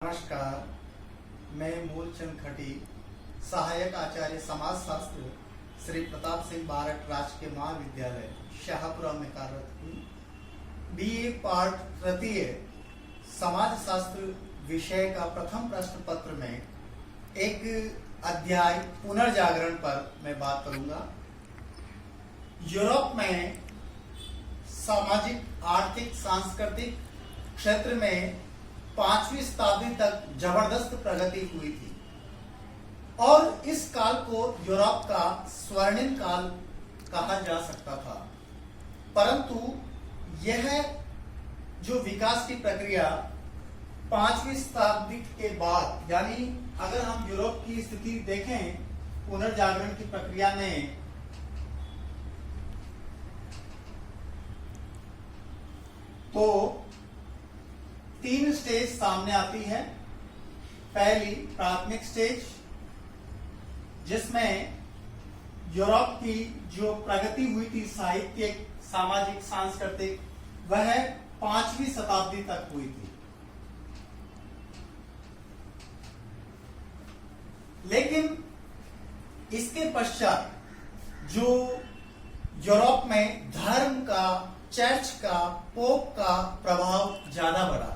नमस्कार, मैं मूलचंद खटी, सहायक आचार्य समाज शास्त्र श्री प्रताप सिंह बारट राजकीय महाविद्यालय शाहपुरा में कार्यरत हूँ। BA पार्ट तृतीय समाज शास्त्र विषय का प्रथम प्रश्न पत्र में एक अध्याय पुनर्जागरण पर मैं बात करूंगा। यूरोप में सामाजिक, आर्थिक, सांस्कृतिक क्षेत्र में 5वीं शताब्दी तक जबरदस्त प्रगति हुई थी और इस काल को यूरोप का स्वर्णिम काल कहा जा सकता था। परंतु यह जो विकास की प्रक्रिया 5वीं शताब्दी के बाद, यानी अगर हम यूरोप की स्थिति देखें पुनर्जागरण की प्रक्रिया में, तो 3 स्टेज सामने आती है। पहली प्राथमिक स्टेज, जिसमें यूरोप की जो प्रगति हुई थी साहित्यिक, सामाजिक, सांस्कृतिक, वह 5वीं शताब्दी तक हुई थी। लेकिन इसके पश्चात जो यूरोप में धर्म का, चर्च का, पोप का प्रभाव ज्यादा बढ़ा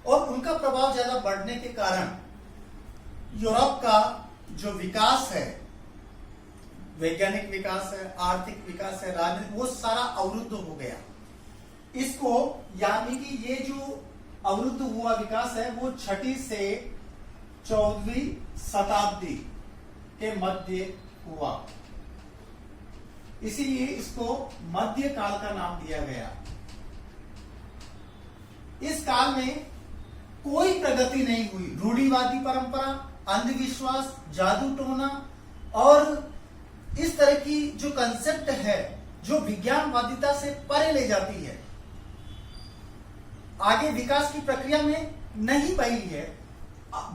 और उनका प्रभाव ज्यादा बढ़ने के कारण यूरोप का जो विकास है, वैज्ञानिक विकास है, आर्थिक विकास है, राजनीतिक, वो सारा अवरुद्ध हो गया। इसको, यानी कि ये जो अवरुद्ध हुआ विकास है वो 6वीं से 14वीं शताब्दी के मध्य हुआ, इसीलिए इसको मध्य काल का नाम दिया गया। इस काल में कोई प्रगति नहीं हुई। रूढ़िवादी परंपरा, अंधविश्वास, जादू टोना और इस तरह की जो कंसेप्ट है जो विज्ञानवादिता से परे ले जाती है, आगे विकास की प्रक्रिया में नहीं बढ़ी है।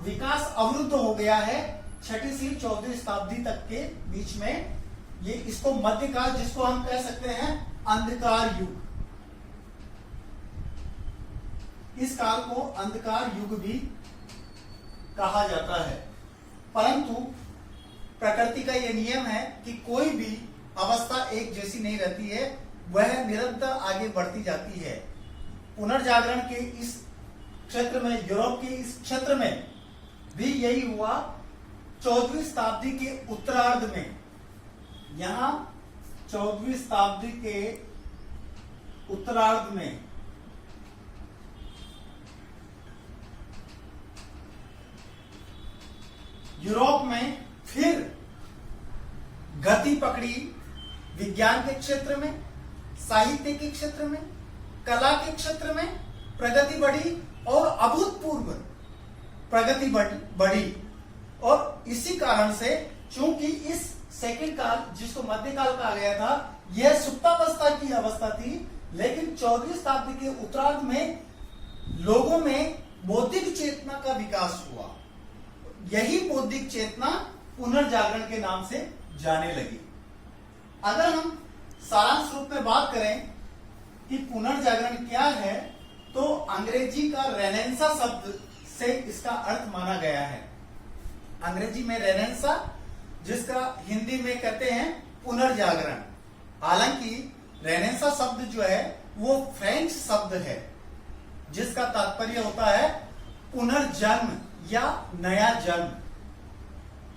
विकास अवरुद्ध हो गया है 6वीं से 14वीं शताब्दी तक के बीच में। ये इसको मध्यकाल, जिसको हम कह सकते हैं अंधकार युग, इस काल को अंधकार युग भी कहा जाता है। परंतु प्रकृति का यह नियम है कि कोई भी अवस्था एक जैसी नहीं रहती है, वह निरंतर आगे बढ़ती जाती है। पुनर्जागरण के इस क्षेत्र में, यूरोप के इस क्षेत्र में भी यही हुआ। 14वीं शताब्दी के उत्तरार्ध में, यहां 14वीं शताब्दी के उत्तरार्ध में यूरोप में फिर गति पकड़ी। विज्ञान के क्षेत्र में, साहित्य के क्षेत्र में, कला के क्षेत्र में प्रगति बढ़ी और अभूतपूर्व प्रगति बढ़ी। और इसी कारण से, चूंकि इस सेकंड काल, जिसको मध्यकाल कहा गया था, यह सुप्तावस्था की अवस्था थी, लेकिन 14वीं शताब्दी के उत्तरार्ध में लोगों में बौद्धिक चेतना का विकास हुआ। यही बौद्धिक चेतना पुनर्जागरण के नाम से जाने लगी। अगर हम सारांश रूप में बात करें कि पुनर्जागरण क्या है, तो अंग्रेजी का रेनेसां शब्द से इसका अर्थ माना गया है। अंग्रेजी में रेनेसां, जिसका हिंदी में कहते हैं पुनर्जागरण। हालांकि रेनेसां शब्द जो है वो फ्रेंच शब्द है, जिसका तात्पर्य होता है पुनर्जन्म या नया जन्म।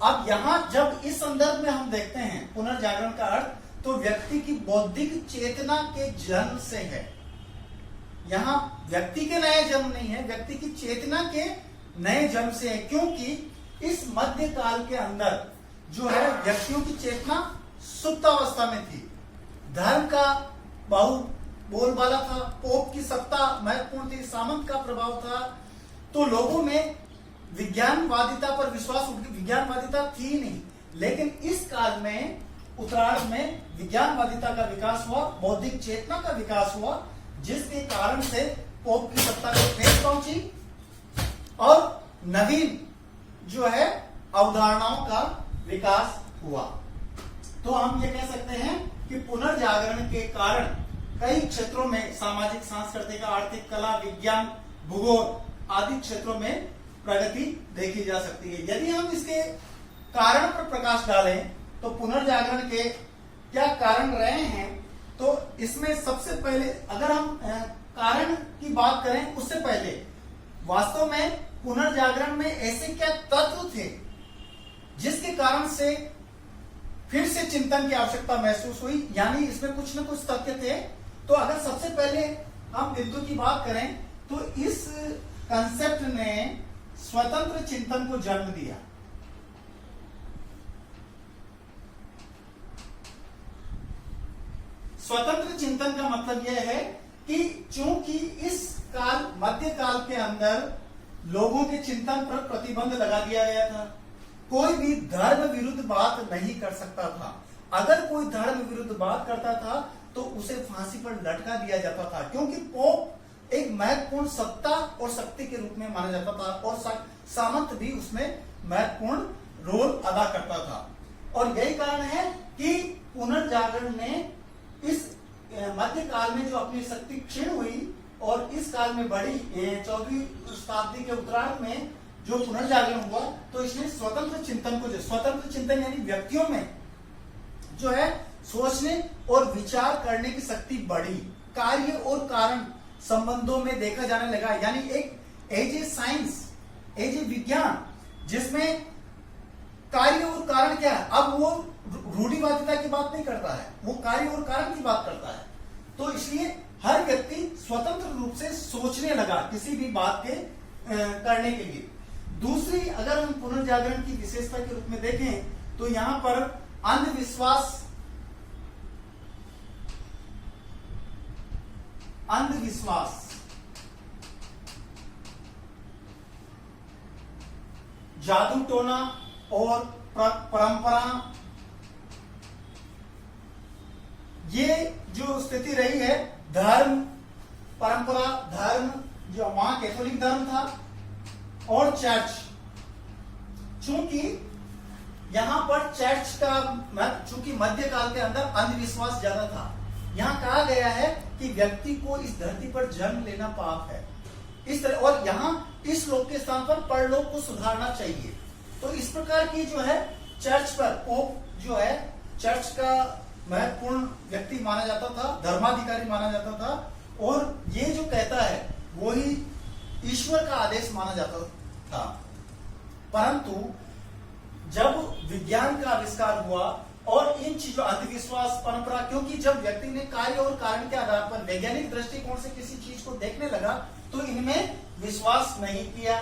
अब यहां जब इस संदर्भ में हम देखते हैं पुनर्जागरण का अर्थ, तो व्यक्ति की बौद्धिक चेतना के जन्म से है। यहां व्यक्ति के नए जन्म नहीं है, व्यक्ति की चेतना के नए जन्म से है। क्योंकि इस मध्यकाल के अंदर जो है व्यक्तियों की चेतना सुप्तावस्था में थी। धर्म का बहुत बोलबाला था, पोप की सत्ता महत्वपूर्ण थी, सामंत का प्रभाव था, तो लोगों में विज्ञानवादिता पर विश्वास, विज्ञानवादिता थी नहीं। लेकिन इस काल में, उत्तरार्ध में, विज्ञानवादिता का विकास हुआ, बौद्धिक चेतना का विकास हुआ, जिसके कारण से पोप की सत्ता को ठेस पहुंची और नवीन जो है अवधारणाओं का विकास हुआ। तो हम ये कह सकते हैं कि पुनर्जागरण के कारण कई क्षेत्रों में, सामाजिक, सांस्कृतिक, आर्थिक, कला, विज्ञान, भूगोल आदि क्षेत्रों में प्रगति देखी जा सकती है। यदि हम इसके कारण पर प्रकाश डालें तो पुनर्जागरण के क्या कारण रहे हैं, तो इसमें सबसे पहले अगर हम कारण की बात करें उससे पहले वास्तव में पुनर्जागरण में ऐसे क्या तत्व थे जिसके कारण से फिर से चिंतन की आवश्यकता महसूस हुई, यानी इसमें कुछ न कुछ तथ्य थे। तो अगर सबसे पहले हम बिंदु की बात करें तो इस कंसेप्ट ने स्वतंत्र चिंतन को जन्म दिया। स्वतंत्र चिंतन का मतलब यह है कि चूंकि इस काल मध्य काल के अंदर लोगों के चिंतन पर प्रतिबंध लगा दिया गया था, कोई भी धर्म विरुद्ध बात नहीं कर सकता था। अगर कोई धर्म विरुद्ध बात करता था तो उसे फांसी पर लटका दिया जाता था, क्योंकि पोप एक महत्वपूर्ण सत्ता और शक्ति के रूप में माना जाता था और सामंत भी उसमें महत्वपूर्ण रोल अदा करता था। और यही कारण है कि पुनर्जागरण ने इस मध्य काल में जो अपनी शक्ति क्षीण हुई और इस काल में बड़ी 14वीं शताब्दी के उत्तरार्ध में जो पुनर्जागरण हुआ, तो इसने स्वतंत्र चिंतन को, स्वतंत्र चिंतन यानी व्यक्तियों में जो है सोचने और विचार करने की शक्ति बढ़ी, कार्य और कारण संबंधों में देखा जाने लगा, यानी एक as a science, as a विज्ञान जिसमें कार्य और कारण क्या है, अब वो रूढ़िवादिता की बात नहीं करता है, वो कार्य और कारण की बात करता है। तो इसलिए हर व्यक्ति स्वतंत्र रूप से सोचने लगा किसी भी बात के करने के लिए। दूसरी अगर हम पुनर्जागरण की विशेषता के रूप में देखें तो यहां पर अंधविश्वास जादू टोना और परंपरा, ये जो स्थिति रही है, धर्म परंपरा, धर्म जो वहां कैथोलिक धर्म था और चर्च, चूंकि यहां पर चर्च का चूंकि मध्यकाल के अंदर अंधविश्वास ज्यादा था, यहां कहा गया है कि व्यक्ति को इस धरती पर जन्म लेना पाप है इस तरह, और यहां इस लोक के स्थान पर परलोक को सुधारना चाहिए। तो इस प्रकार की जो है चर्च पर पोप जो है चर्च का महत्वपूर्ण व्यक्ति माना जाता था, धर्माधिकारी माना जाता था, और ये जो कहता है वो ही ईश्वर का आदेश माना जाता था। परंतु जब विज्ञान का आविष्कार हुआ और इन चीजों, अंधविश्वास, परंपरा, क्योंकि जब व्यक्ति ने कार्य और कारण के आधार पर वैज्ञानिक दृष्टिकोण से किसी चीज को देखने लगा तो इनमें विश्वास नहीं किया,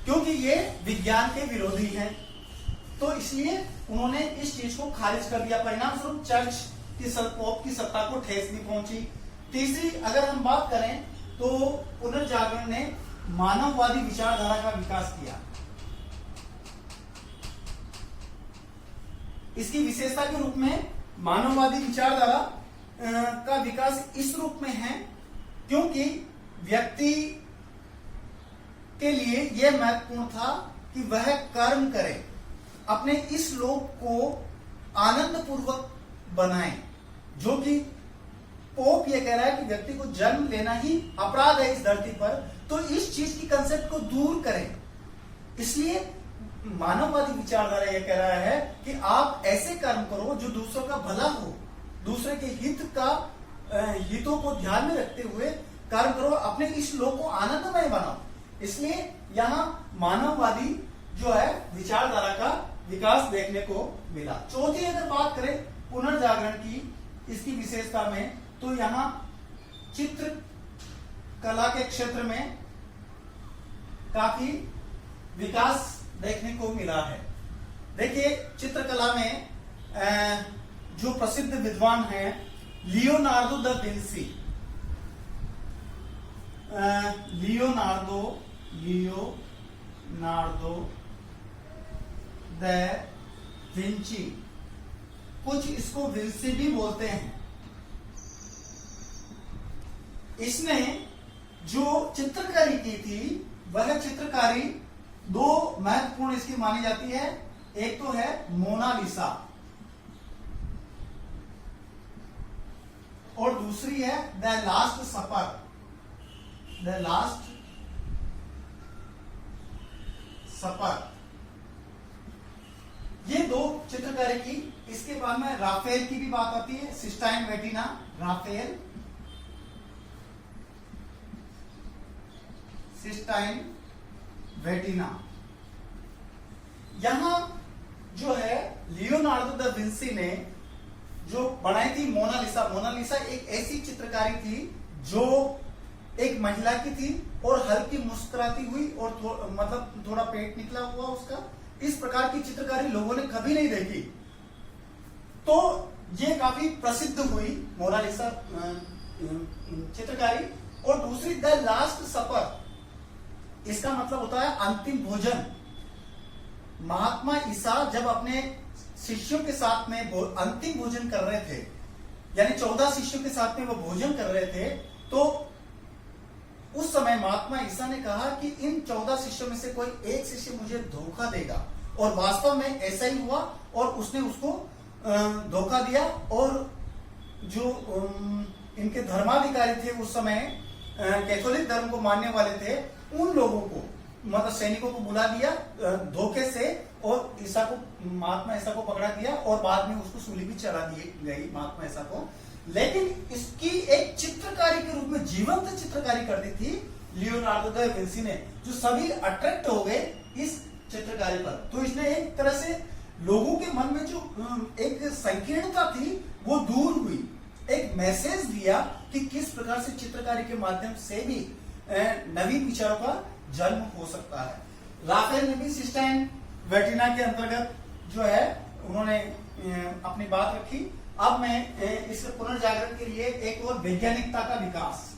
क्योंकि ये विज्ञान के विरोधी हैं। तो इसलिए उन्होंने इस चीज को खारिज कर दिया। परिणाम स्वरूप चर्च की पोप की सत्ता को ठेस भी पहुंची। तीसरी अगर हम बात करें तो पुनर्जागरण ने मानववादी विचारधारा का विकास किया। इसकी विशेषता के रूप में मानववादी विचारधारा का विकास इस रूप में है क्योंकि व्यक्ति के लिए यह महत्वपूर्ण था कि वह कर्म करे, अपने इस लोक को आनंद पूर्वक बनाए, जो कि पोप यह कह रहा है कि व्यक्ति को जन्म लेना ही अपराध है इस धरती पर, तो इस चीज की कंसेप्ट को दूर करें। इसलिए मानववादी विचारधारा यह कह रहा है कि आप ऐसे कर्म करो जो दूसरों का भला हो, दूसरे के हितों को ध्यान में रखते हुए कर्म करो, अपने इस लोक को आनंदमय बनाओ। इसलिए यहां मानववादी जो है विचारधारा का विकास देखने को मिला। चौथी अगर बात करें पुनर्जागरण की, इसकी विशेषता में, तो यहां चित्र कला के क्षेत्र में काफी विकास देखने को मिला है। देखिए चित्रकला में जो प्रसिद्ध विद्वान हैं Leonardo da Vinci, Leonardo da Vinci, कुछ इसको विंसी भी बोलते हैं। इसने जो चित्रकारी की थी वह चित्रकारी दो महत्वपूर्ण इसकी मानी जाती है। एक तो है मोनालिसा और दूसरी है the last supper, the last supper, ये दो चित्रकारी की। इसके बाद में राफेल की भी बात आती है, सिस्टाइन वेटिना, राफेल, सिस्टाइन वेटिना। यहां जो है लियोनार्डो दा विंसी ने जो बनाई थी मोनालिसा। मोनालिसा एक ऐसी चित्रकारी थी जो एक महिला की थी और हल्की मुस्कुराती हुई और मतलब थोड़ा पेट निकला हुआ उसका, इस प्रकार की चित्रकारी लोगों ने कभी नहीं देखी। तो ये काफी प्रसिद्ध हुई मोनालिसा चित्रकारी। और दूसरी द लास्ट सपर, इसका मतलब होता है अंतिम भोजन। महात्मा ईसा जब अपने शिष्यों के साथ में अंतिम भोजन कर रहे थे, यानी 14 शिष्यों के साथ में वो भोजन कर रहे थे, तो उस समय महात्मा ईसा ने कहा कि इन 14 शिष्यों में से कोई एक शिष्य मुझे धोखा देगा, और वास्तव में ऐसा ही हुआ और उसने उसको धोखा दिया। और जो इनके धर्माधिकारी थे उस समय, कैथोलिक धर्म को मानने वाले थे, उन लोगों को मतलब सैनिकों को बुला दिया धोखे से, और ईसा को, महात्मा ईसा को पकड़ा दिया और बाद में उसको सूली भी चढ़ा दी गई महात्मा ईसा को। लेकिन इसकी एक चित्रकारी के रूप में जीवंत चित्रकारी कर दी थी लियोनार्डो दा विंसी ने, जो सभी अट्रैक्ट हो गए इस चित्रकारी पर। तो इसने एक तरह से लोगों के मन में जो एक संकीर्णता थी वो दूर हुई, एक मैसेज दिया कि किस प्रकार से चित्रकारी के माध्यम से भी नवीन विचारों का जन्म हो सकता है। राफेल ने भी सिस्टाइन वेटिना के अंतर्गत जो है उन्होंने अपनी बात रखी। अब मैं इस पुनर्जागरण के लिए एक और वैज्ञानिकता का विकास,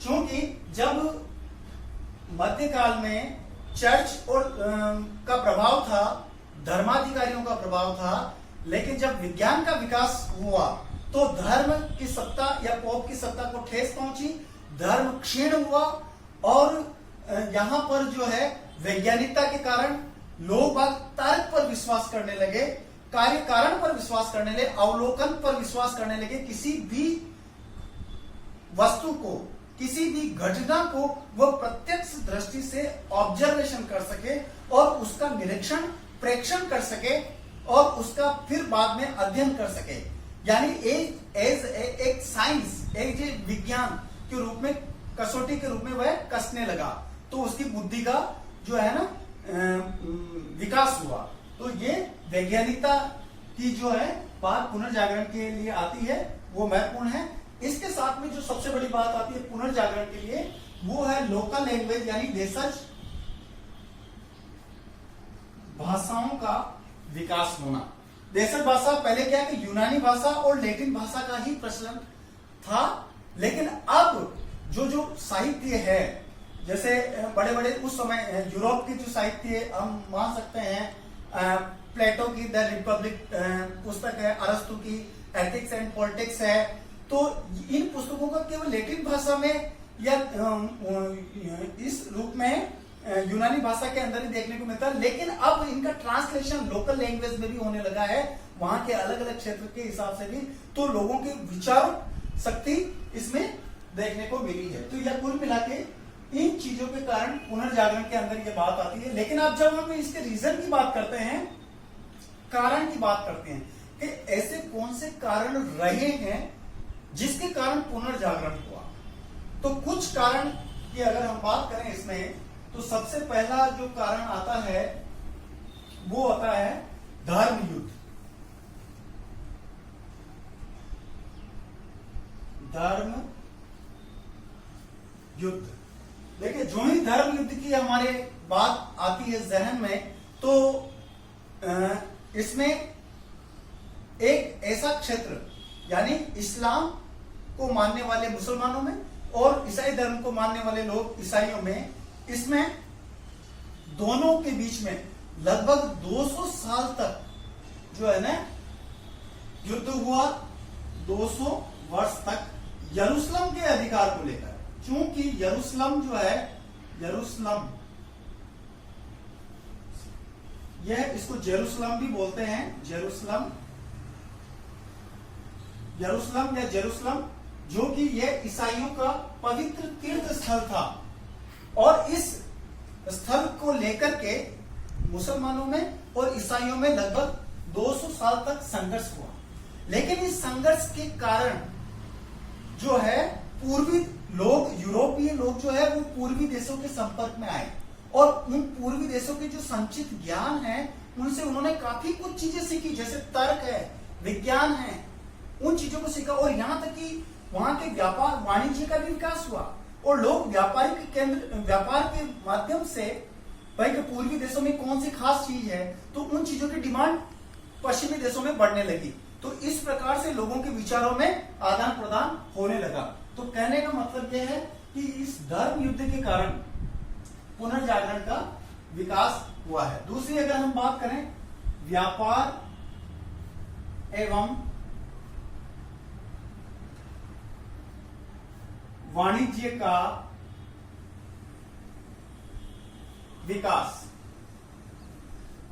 क्योंकि जब मध्यकाल में चर्च और का प्रभाव था, धर्माधिकारियों का प्रभाव था, लेकिन जब विज्ञान का विकास हुआ तो धर्म की सत्ता या पोप की सत्ता को ठेस पहुंची, धर्म क्षीण हुआ, और यहां पर जो है वैज्ञानिकता के कारण लोग तर्क पर विश्वास करने लगे, कार्य कारण पर विश्वास करने लगे, अवलोकन पर विश्वास करने लगे। किसी भी वस्तु को, किसी भी घटना को वो प्रत्यक्ष दृष्टि से ऑब्जर्वेशन कर सके और उसका निरीक्षण, प्रेक्षण कर सके और उसका फिर बाद में अध्ययन कर सके। यानी एक साइंस, एक विज्ञान के रूप में, कसौटी के रूप में वह कसने लगा, तो उसकी बुद्धि का जो है ना विकास हुआ। तो ये वैज्ञानिकता की जो है बात पुनर्जागरण के लिए आती है, वो महत्वपूर्ण है। इसके साथ में जो सबसे बड़ी बात आती है पुनर्जागरण के लिए, वो है लोकल लैंग्वेज, यानी देशज भाषाओं का विकास होना। देशज भाषा पहले क्या है कि यूनानी भाषा और लैटिन भाषा का ही प्रचलन था, लेकिन अब जो साहित्य है, जैसे बड़े बड़े उस समय यूरोप के जो साहित्य हम मान सकते हैं, प्लेटो की द रिपब्लिक पुस्तक है, अरस्तु की एथिक्स एंड पॉलिटिक्स है, तो इन पुस्तकों का केवल लैटिन भाषा में या इस रूप में यूनानी भाषा के अंदर ही देखने को मिलता है। लेकिन अब इनका ट्रांसलेशन लोकल लैंग्वेज में भी होने लगा है, वहां के अलग अलग क्षेत्र के हिसाब से भी, तो लोगों की विचार शक्ति इसमें देखने को मिली है। तो यह कुल मिला के इन चीजों के कारण पुनर्जागरण के अंदर ये बात आती है। लेकिन अब जब हम इसके रीजन की बात करते हैं, कारण की बात करते हैं कि ऐसे कौन से कारण रहे हैं जिसके कारण पुनर्जागरण हुआ, तो कुछ कारण की अगर हम बात करें इसमें, तो सबसे पहला जो कारण आता है वो आता है धर्म युद्ध। धर्म युद्ध, देखिए जो ही धर्म युद्ध की हमारे बात आती है जहन में, तो इसमें एक ऐसा क्षेत्र, यानी इस्लाम को मानने वाले मुसलमानों में और ईसाई धर्म को मानने वाले लोग ईसाइयों में, इसमें दोनों के बीच में लगभग 200 साल तक जो है ना युद्ध हुआ, 200 वर्ष तक यरूशलेम के अधिकार को लेकर। क्योंकि यरूशलेम जो है, यरूशलेम, यह इसको जेरूशलेम भी बोलते हैं, जेरूशलेम, यरूशलेम या जेरूशलेम, जो कि यह ईसाइयों का पवित्र तीर्थ स्थल था, और इस स्थल को लेकर के मुसलमानों में और ईसाइयों में लगभग 200 साल तक संघर्ष हुआ। लेकिन इस संघर्ष के कारण जो है पूर्वी लोग, यूरोपीय लोग जो है वो पूर्वी देशों के संपर्क में आए, और उन पूर्वी देशों के जो संचित ज्ञान है उनसे उन्होंने काफी कुछ चीजें सीखी, जैसे तर्क है, विज्ञान है, उन चीजों को सीखा। और यहाँ तक कि वहां के व्यापार वाणिज्य का भी विकास हुआ, और लोग व्यापारिक केंद्र, व्यापार के माध्यम से भाई के पूर्वी देशों में कौन सी खास चीज है, तो उन चीजों की डिमांड पश्चिमी देशों में बढ़ने लगी। तो इस प्रकार से लोगों के विचारों में आदान प्रदान होने लगा। तो कहने का मतलब यह है कि इस धर्म युद्ध के कारण पुनर्जागरण का विकास हुआ है। दूसरी अगर हम बात करें व्यापार एवं वाणिज्य का विकास,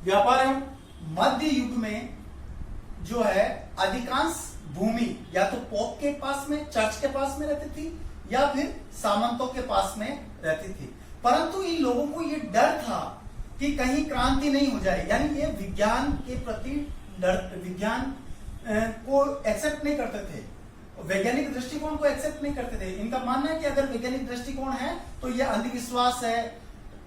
व्यापार एवं मध्य युग में जो है अधिकांश भूमि या तो पोप के पास में, चर्च के पास में रहती थी, या फिर सामंतों के पास में रहती थी। परंतु इन लोगों को ये डर था कि कहीं क्रांति नहीं हो जाए, यानी ये विज्ञान के प्रति डर, विज्ञान को एक्सेप्ट नहीं करते थे, वैज्ञानिक दृष्टिकोण को एक्सेप्ट नहीं करते थे। इनका मानना है कि अगर वैज्ञानिक दृष्टिकोण है तो ये अंधविश्वास है,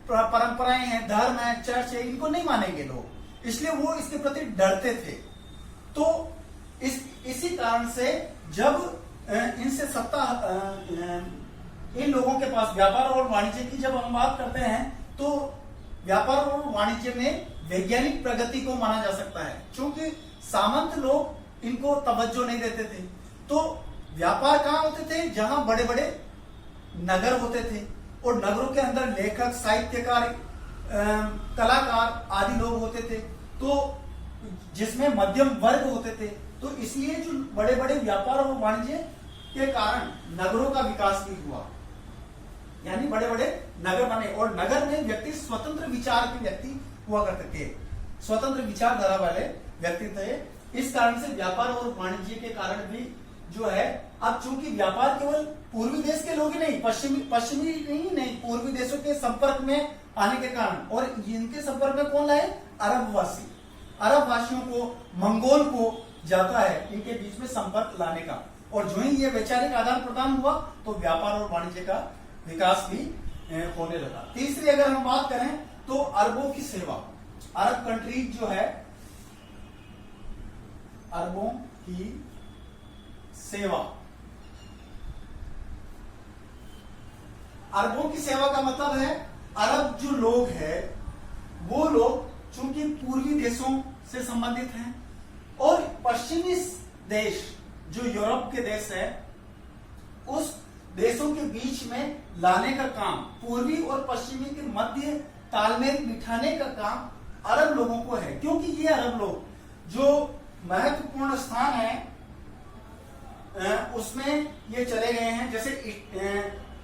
परंपराएं हैं, धर्म है, चर्च है, इनको नहीं मानेंगे लोग, इसलिए वो इसके प्रति डरते थे। तो इसी कारण से जब इनसे सत्ता, इन लोगों के पास व्यापार और वाणिज्य की जब हम बात करते हैं तो व्यापार और वाणिज्य में वैज्ञानिक प्रगति को माना जा सकता है, क्योंकि सामंत लोग इनको तवज्जो नहीं देते थे। तो व्यापार कहां होते थे? जहां बड़े बड़े नगर होते थे, और नगरों के अंदर लेखक, साहित्यकार, कलाकार आदि लोग होते थे, तो जिसमें मध्यम वर्ग होते थे। तो इसलिए जो बड़े बड़े व्यापार और वाणिज्य के कारण नगरों का विकास भी हुआ, यानी बड़े बड़े नगर बने, और नगर में व्यक्ति स्वतंत्र विचार के व्यक्ति हुआ करते थे, स्वतंत्र विचारधारा वाले व्यक्ति थे। इस कारण से व्यापार और वाणिज्य के कारण भी जो है, अब चूंकि व्यापार केवल पूर्वी देश के लोग ही नहीं, पश्चिमी नहीं, पूर्वी देशों के संपर्क में आने के कारण, और इनके संपर्क में कौन लाए? अरबवासी, अरब वासियों को, मंगोल को जाता है इनके बीच में संपर्क लाने का। और जो ही ये वैचारिक आदान प्रदान हुआ तो व्यापार और वाणिज्य का विकास भी होने लगा। तीसरी अगर हम बात करें तो अरबों की सेवा, अरब कंट्रीज जो है, अरबों की सेवा, अरबों की सेवा का मतलब है अरब जो लोग हैं वो लोग चूंकि पूर्वी देशों से संबंधित हैं, और पश्चिमी देश जो यूरोप के देश है उस देशों के बीच में लाने का काम, पूर्वी और पश्चिमी के मध्य तालमेल बिठाने का काम अरब लोगों को है। क्योंकि ये अरब लोग जो महत्वपूर्ण स्थान है उसमें ये चले गए हैं, जैसे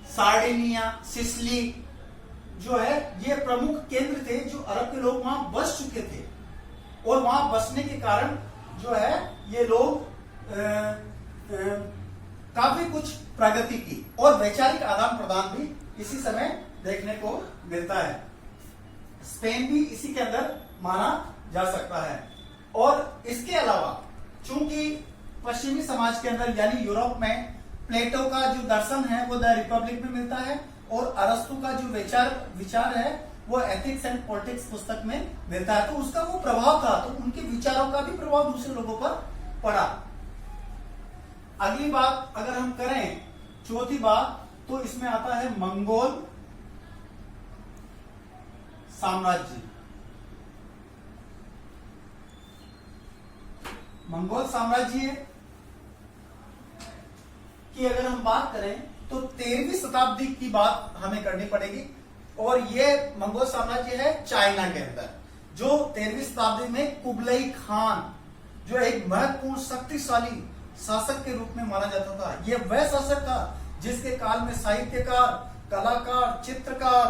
सार्डिनिया, सिसिली जो है, ये प्रमुख केंद्र थे जो अरब के लोग वहां बस चुके थे, और वहां बसने के कारण जो है ये लोग काफी कुछ प्रगति की, और वैचारिक आदान प्रदान भी इसी समय देखने को मिलता है। स्पेन भी इसी के अंदर माना जा सकता है। और इसके अलावा चूंकि पश्चिमी समाज के अंदर यानी यूरोप में प्लेटो का जो दर्शन है वो द रिपब्लिक में मिलता है, और अरस्तु का जो विचार है वो एथिक्स एंड पॉलिटिक्स पुस्तक में मिलता है। तो उसका वो प्रभाव था, तो उनके विचारों का भी प्रभाव दूसरे लोगों पर पड़ा। अगली बात अगर हम करें, चौथी बात, तो इसमें आता है मंगोल साम्राज्य। मंगोल साम्राज्य की अगर हम बात करें तो 13वीं शताब्दी की बात हमें करनी पड़ेगी, और ये मंगोल साम्राज्य है चाइना के अंदर, जो 13वीं शताब्दी में कुबलई खान जो एक महत्वपूर्ण शक्तिशाली शासक के रूप में माना जाता था। ये वह शासक था जिसके काल में साहित्यकार, कलाकार, चित्रकार,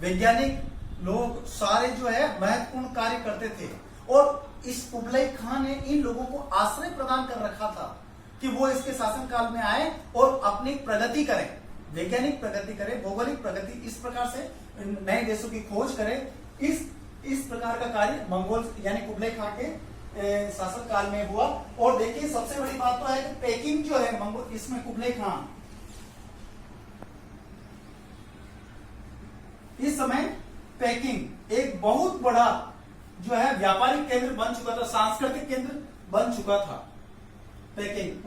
वैज्ञानिक लोग सारे जो है महत्वपूर्ण कार्य करते थे, और इस कुबलई खान ने इन लोगों को आश्रय प्रदान कर रखा था। कि वो इसके शासनकाल में आए और अपनी प्रगति करें, वैज्ञानिक प्रगति करें, भौगोलिक प्रगति, इस प्रकार से नए देशों की खोज करें। इस प्रकार का कार्य मंगोल यानी कुबलाई खान के शासनकाल में हुआ। और देखिए सबसे बड़ी बात तो है कि पेकिंग जो है मंगोल, इसमें कुबलाई खान इस समय पेकिंग एक बहुत बड़ा जो है व्यापारिक केंद्र बन चुका था, सांस्कृतिक केंद्र बन चुका था पेकिंग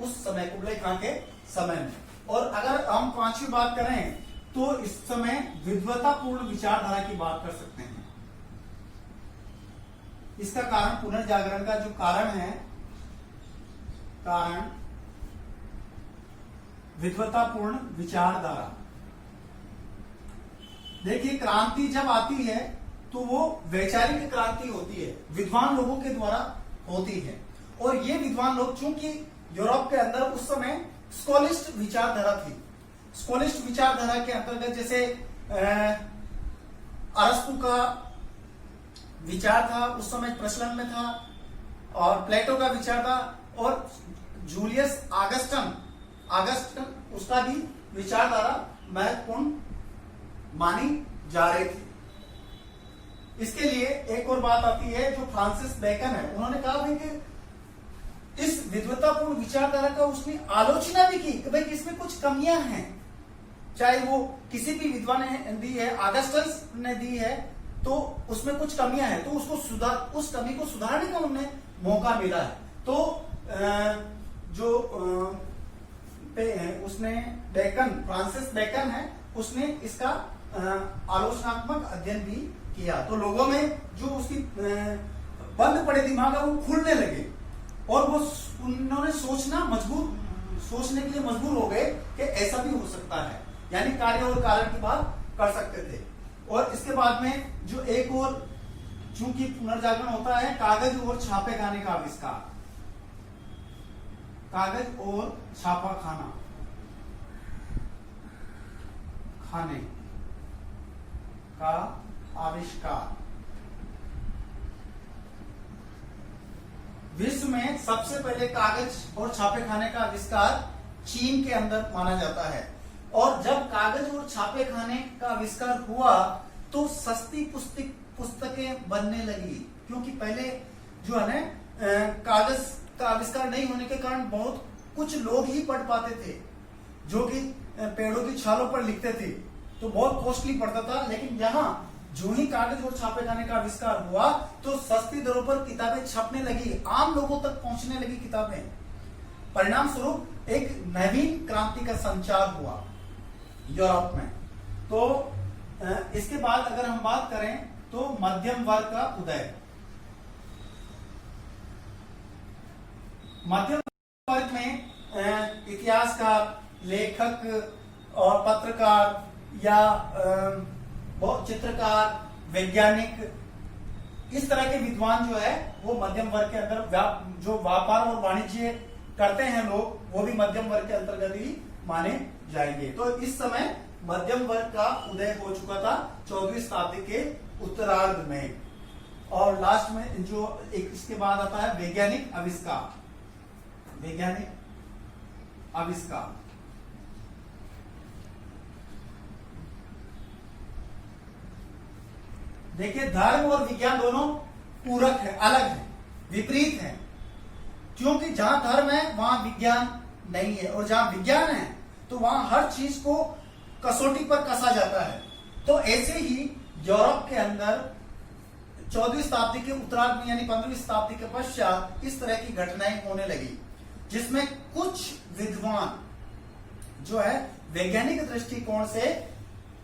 उस समय कुबलाई खान के समय में। और अगर हम पांचवी बात करें तो इस समय विद्वतापूर्ण विचारधारा की बात कर सकते हैं। इसका कारण पुनर्जागरण का जो कारण है, कारण विद्वतापूर्ण विचारधारा। देखिए क्रांति जब आती है तो वो वैचारिक क्रांति होती है, विद्वान लोगों के द्वारा होती है। और ये विद्वान लोग चूंकि यूरोप के अंदर उस समय स्कॉलिस्ट विचारधारा थी, स्कॉलिस्ट विचारधारा के अंतर्गत जैसे अरस्तु का विचार था उस समय प्रचलन में था, और प्लेटो का विचार था, और जूलियस आगस्टन उसका भी विचारधारा महत्वपूर्ण मानी जा रही थी। इसके लिए एक और बात आती है जो फ्रांसिस बेकन है, उन्होंने कहा भाई कि इस विद्वतापूर्ण विचारधारा का उसने आलोचना भी की कि भाई इसमें कुछ कमियां हैं, चाहे वो किसी भी विद्वान ने दी है, अगस्टस ने दी है, तो उसमें कुछ कमियां हैं, तो उसको उस कमी को सुधारने का उन्हें मौका मिला है। तो उसने फ्रांसिस बेकन है, उसने इसका आलोचनात्मक अध्ययन भी किया। तो लोगों में जो उसकी बंद पड़े दिमाग है वो खुलने लगे, और वो उन्होंने सोचने के लिए मजबूर हो गए कि ऐसा भी हो सकता है, यानी कार्य और कारण की बात कर सकते थे। और इसके बाद में जो एक और चूंकि पुनर्जागरण होता है, कागज और छापे खाने का आविष्कार, कागज और छापा खाने का आविष्कार। विश्व में सबसे पहले कागज और छापे खाने का आविष्कार चीन के अंदर माना जाता है। और जब कागज और छापे खाने का आविष्कार हुआ तो सस्ती पुस्तकें बनने लगी, क्योंकि पहले जो है ना कागज का आविष्कार नहीं होने के कारण बहुत कुछ लोग ही पढ़ पाते थे, जो कि पेड़ों की छालों पर लिखते थे, तो बहुत कॉस्टली पड़ता था। लेकिन यहाँ जो ही कागज और छापे खाने का आविष्कार हुआ तो सस्ती दरों पर किताबें छपने लगी, आम लोगों तक पहुंचने लगी किताबें। परिणाम स्वरूप एक नवीन क्रांति का संचार हुआ यूरोप में। तो इसके बाद अगर हम बात करें तो मध्यम वर्ग का उदय। मध्यम वर्ग में इतिहासकार, लेखक और पत्रकार या चित्रकार, वैज्ञानिक, इस तरह के विद्वान जो है वो मध्यम वर्ग के अंदर, जो व्यापार और वाणिज्य करते हैं लोग, वो भी मध्यम वर्ग के अंतर्गत ही माने जाएंगे। तो इस समय मध्यम वर्ग का उदय हो चुका था 14वीं शताब्दी के उत्तरार्ध में। और लास्ट में जो एक इसके बाद आता है वैज्ञानिक आविष्कार। देखिए धर्म और विज्ञान दोनों पूरक है, अलग है, विपरीत है। क्योंकि जहां धर्म है वहां विज्ञान नहीं है, और जहां विज्ञान है तो वहां हर चीज को कसौटी पर कसा जाता है। तो ऐसे ही यूरोप के अंदर 14वीं शताब्दी के उत्तरार्ध में यानी 15वीं शताब्दी के पश्चात इस तरह की घटनाएं होने लगी, जिसमें कुछ विद्वान जो है वैज्ञानिक दृष्टिकोण से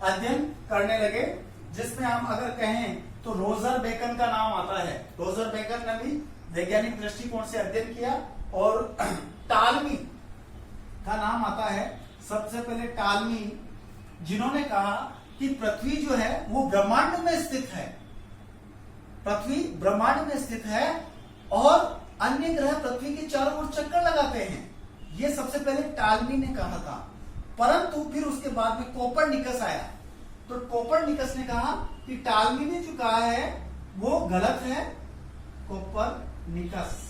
अध्ययन करने लगे। जिसमें हम अगर कहें तो रोजर बेकन का नाम आता है। रोजर बेकन ने भी वैज्ञानिक दृष्टिकोण से अध्ययन किया। और टालमी का नाम आता है, सबसे पहले टालमी, जिन्होंने कहा कि पृथ्वी जो है वो ब्रह्मांड में स्थित है, पृथ्वी ब्रह्मांड में स्थित है और अन्य ग्रह पृथ्वी के चारों ओर चक्कर लगाते हैं। ये सबसे पहले टालमी ने कहा था। परंतु फिर उसके बाद में कोपरनिकस आया, तो कोपरनिकस ने कहा कि टालमी ने जो कहा है वो गलत है। कोपरनिकस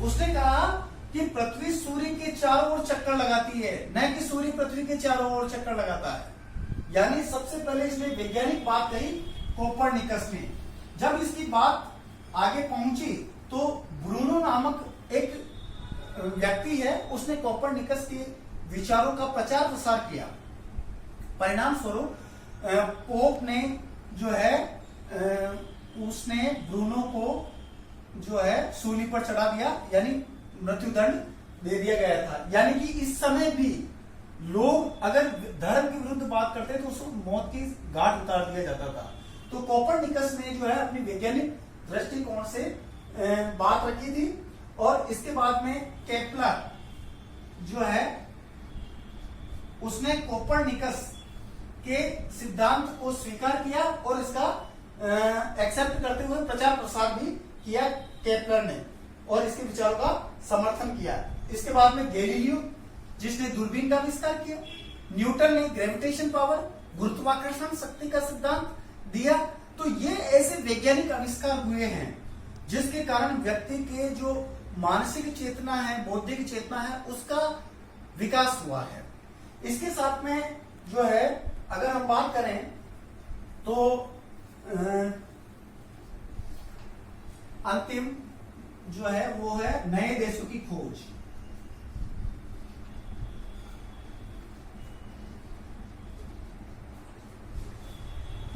उसने कहा कि पृथ्वी सूर्य के चारों ओर चक्कर लगाती है, न कि सूर्य पृथ्वी के चारों ओर चक्कर लगाता है। यानी सबसे पहले इसने वैज्ञानिक बात कही कोपरनिकस ने। जब इसकी बात आगे पहुंची तो ब्रूनो नामक एक व्यक्ति है, उसने कोपरनिकस के विचारों का प्रचार प्रसार किया। परिणाम स्वरूप पोप ने जो है उसने ब्रूनो को जो है सूली पर चढ़ा दिया, यानी मृत्युदंड दे दिया गया था। यानी कि इस समय भी लोग अगर धर्म के विरुद्ध बात करते तो उसको मौत की घाट उतार दिया जाता था। तो कोपरनिकस ने जो है अपनी वैज्ञानिक दृष्टिकोण से बात रखी थी। और इसके बाद में केपलर जो है उसने कोपरनिकस के सिद्धांत को स्वीकार किया और इसका एक्सेप्ट करते हुए प्रचार प्रसार भी किया केपलर ने, और इसके विचारों का समर्थन किया। इसके बाद में गैलीलियो जिसने दूरबीन का आविष्कार किया, न्यूटन ने ग्रेविटेशन पावर गुरुत्वाकर्षण शक्ति का सिद्धांत दिया। तो ये ऐसे वैज्ञानिक आविष्कार हुए हैं जिसके कारण व्यक्ति के जो मानसिक चेतना है, बौद्धिक चेतना है, उसका विकास हुआ है। इसके साथ में जो है अगर हम बात करें तो अंतिम जो है वो है नए देशों की खोज।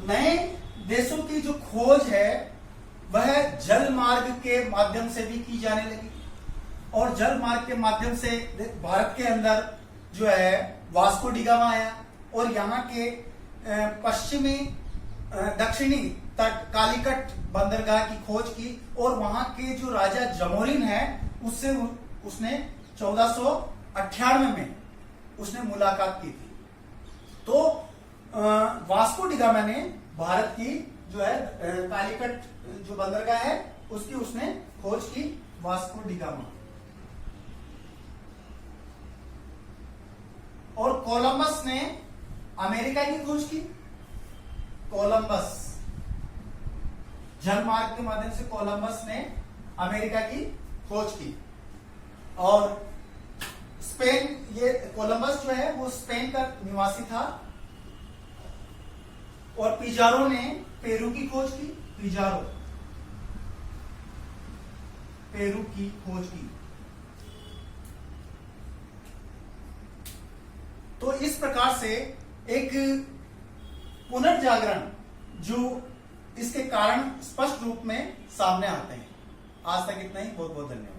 नए देशों की जो खोज है वह जल मार्ग के माध्यम से भी की जाने लगी, और जल मार्ग के माध्यम से भारत के अंदर जो है वास्को डी गामा आया और यहाँ के पश्चिमी दक्षिणी तट कालीकट बंदरगाह की खोज की, और वहां के जो राजा जमोरिन है उससे उसने 1498 में उसने मुलाकात की थी। तो वास्को डी गामा ने भारत की जो है कालीकट जो बंदरगाह है उसकी उसने खोज की, वास्को डी गामा। और कोलंबस ने अमेरिका की खोज की। कोलंबस जल मार्ग के माध्यम से कोलंबस ने अमेरिका की खोज की। और स्पेन, ये कोलंबस जो है वो स्पेन का निवासी था, और पिजारो ने पेरू की खोज की। पिजारो पेरू की खोज की। तो इस प्रकार से एक पुनर्जागरण जो इसके कारण स्पष्ट रूप में सामने आते हैं। आज तक इतना ही। बहुत बहुत धन्यवाद।